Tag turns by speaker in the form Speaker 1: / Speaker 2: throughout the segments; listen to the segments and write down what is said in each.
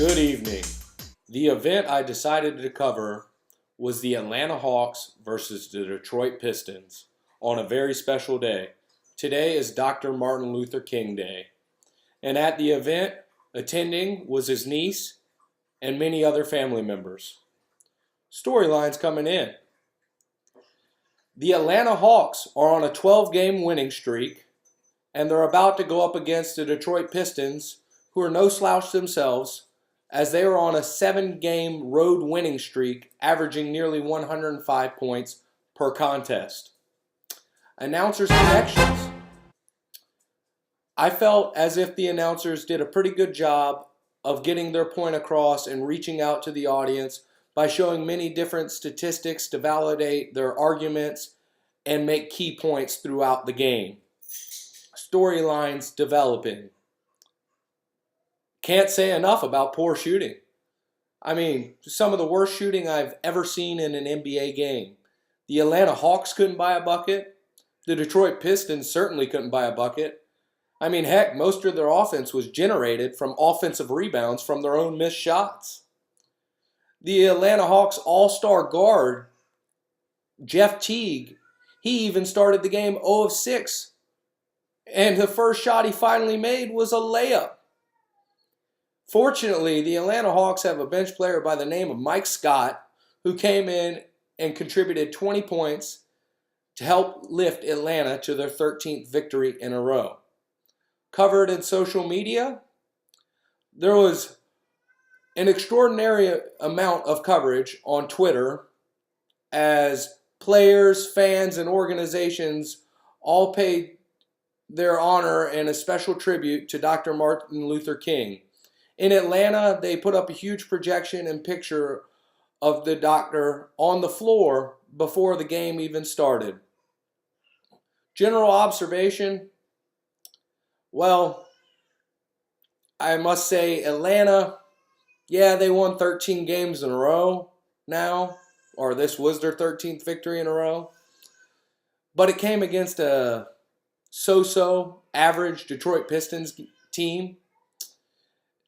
Speaker 1: Good evening. The event I decided to cover was the Atlanta Hawks versus the Detroit Pistons on a very special day. Today is Dr. Martin Luther King Day. And at the event, attending was his niece and many other family members. Storylines coming in. The Atlanta Hawks are on a 12-game winning streak, and they're about to go up against the Detroit Pistons, who are no slouch themselves, as they are on a 7-game road winning streak, averaging nearly 105 points per contest. Announcers' connections. I felt as if the announcers did a pretty good job of getting their point across and reaching out to the audience by showing many different statistics to validate their arguments and make key points throughout the game. Storylines developing. Can't say enough about poor shooting. I mean, some of the worst shooting I've ever seen in an NBA game. The Atlanta Hawks couldn't buy a bucket. The Detroit Pistons certainly couldn't buy a bucket. I mean, heck, most of their offense was generated from offensive rebounds from their own missed shots. The Atlanta Hawks all-star guard, Jeff Teague, he even started the game 0 of 6. And the first shot he finally made was a layup. Fortunately, the Atlanta Hawks have a bench player by the name of Mike Scott, who came in and contributed 20 points to help lift Atlanta to their 13th victory in a row. Covered in social media, there was an extraordinary amount of coverage on Twitter as players, fans, and organizations all paid their honor and a special tribute to Dr. Martin Luther King. In Atlanta, they put up a huge projection and picture of the doctor on the floor before the game even started. General observation, well, I must say Atlanta, yeah, they won 13 games in a row now, or this was their 13th victory in a row. But it came against a so-so average Detroit Pistons team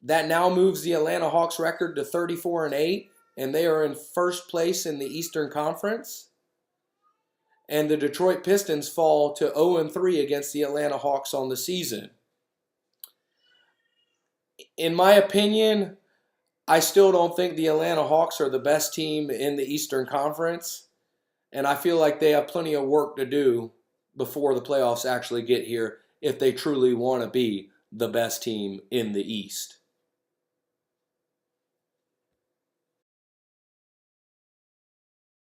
Speaker 1: that now moves the Atlanta Hawks record to 34-8, and they are in first place in the Eastern Conference. And the Detroit Pistons fall to 0-3 against the Atlanta Hawks on the season. In my opinion, I still don't think the Atlanta Hawks are the best team in the Eastern Conference, and I feel like they have plenty of work to do before the playoffs actually get here if they truly want to be the best team in the East.